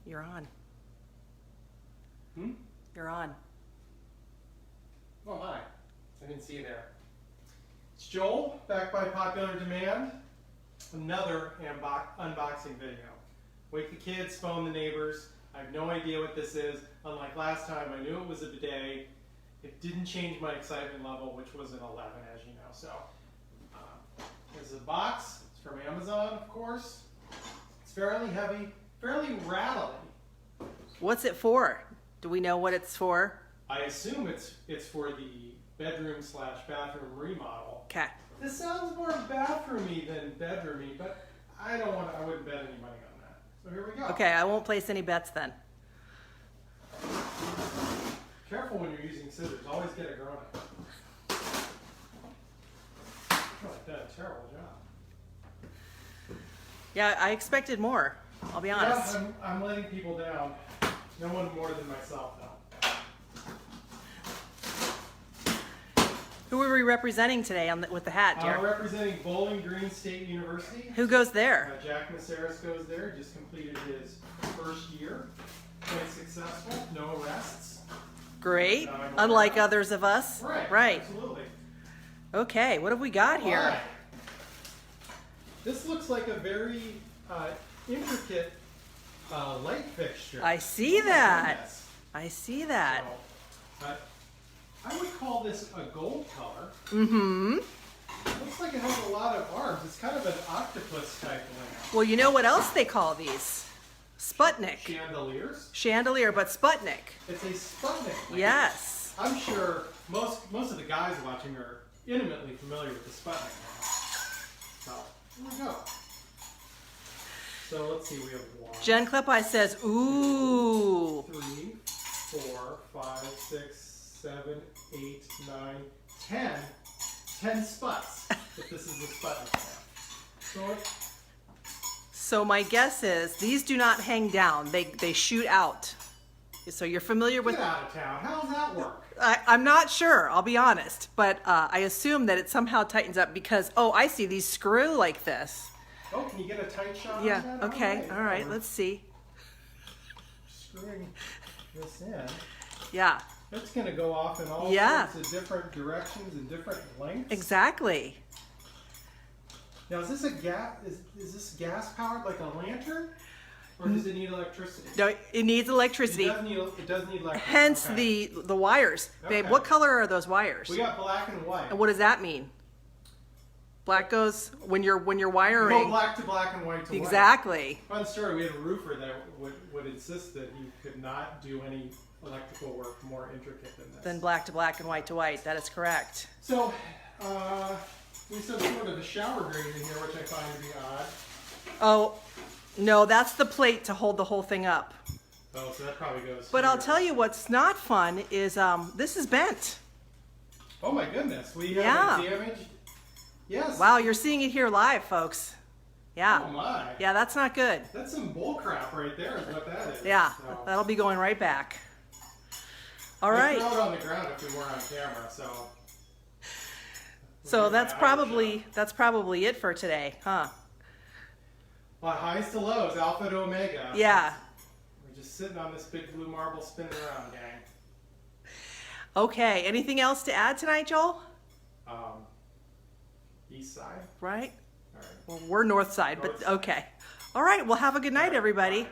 You're on. Hmm? You're on. Oh, hi. I didn't see you there. It's Joel, back by popular demand. Another unboxing video. Wake the kids, phone the neighbors. I have no idea what this is. Unlike last time, I knew it was a bidet. It didn't change my excitement level, which was an 11, as you know. So, this is a box. It's from Amazon, of course. It's fairly heavy, fairly rattly. What's it for? Do we know what it's for? I assume it's for the bedroom/bathroom remodel. Okay. This sounds more bathroomy than bedroomy, but I wouldn't bet any money on that. So here we go. Okay, I won't place any bets then. Careful when you're using scissors. Always get a grown-up. I've done a terrible job. Yeah, I expected more. I'll be honest. Yeah, I'm letting people down. No one more than myself, though. Who are we representing today with the hat, dear? Representing Bowling Green State University. Who goes there? Jack Mesaros goes there. Just completed his first year. Quite successful. No arrests. Great. Unlike others of us. Right. Absolutely. Okay, what have we got here? Right. This looks like a very intricate light fixture. I see that. I see that. So, I would call this a gold color. Mm-hmm. Looks like it has a lot of arms. It's kind of an octopus type lamp. Well, you know what else they call these? Sputnik. Chandeliers. Chandelier, but Sputnik. It's a Sputnik lamp. Yes. I'm sure most of the guys watching are intimately familiar with the Sputnik lamp. So here we go. So let's see, we have 1, Jen Kleppi says, ooh. 3, 4, 5, 6, 7, 8, 9, 10. 10 Sputs, if this is the Sputnik lamp. So my guess is these do not hang down. They shoot out. So you're familiar with... Get out of town. How does that work? I'm not sure, I'll be honest. But I assume that it somehow tightens up because, oh, I see these screw like this. Oh, can you get a tight shot on Yeah, that? okay, all right, let's see. Screwing this in. Yeah. It's going to go off in all sorts of different directions and different lengths. Exactly. Now, is this a gas? Is this gas powered like a lantern, or does it need electricity? No, it needs electricity. It does need electricity. Hence okay. the wires. Babe, what color are those wires? We got black and white. And what does that mean? Black goes when you're wiring. Go black to black and white to exactly. white. Fun story. We had a roofer that would insist that he could not do any electrical work more intricate than this. Then black to black and white to white. That is correct. So, we saw sort of a shower drain in here, which I find to be odd. Oh, no, that's the plate to hold the whole thing up. Oh, so that probably goes. But here. I'll tell you what's not fun is this is bent. Oh my goodness, we have a damaged. Yes. Wow, you're seeing it here live, folks. Yeah. Oh my. Yeah, that's not good. That's some bull crap right there is what that is. Yeah, so. that'll be going right back. All I'd right. throw it on the ground if we weren't on camera, so. So that's probably it for today, huh? Well, highs to lows, alpha to omega. Yeah. We're just sitting on this big blue marble spinning around, gang. Okay, anything else to add tonight, Joel? East side. Right? All right. Well, we're north side, but okay. All right, well, have a good night, everybody. Bye.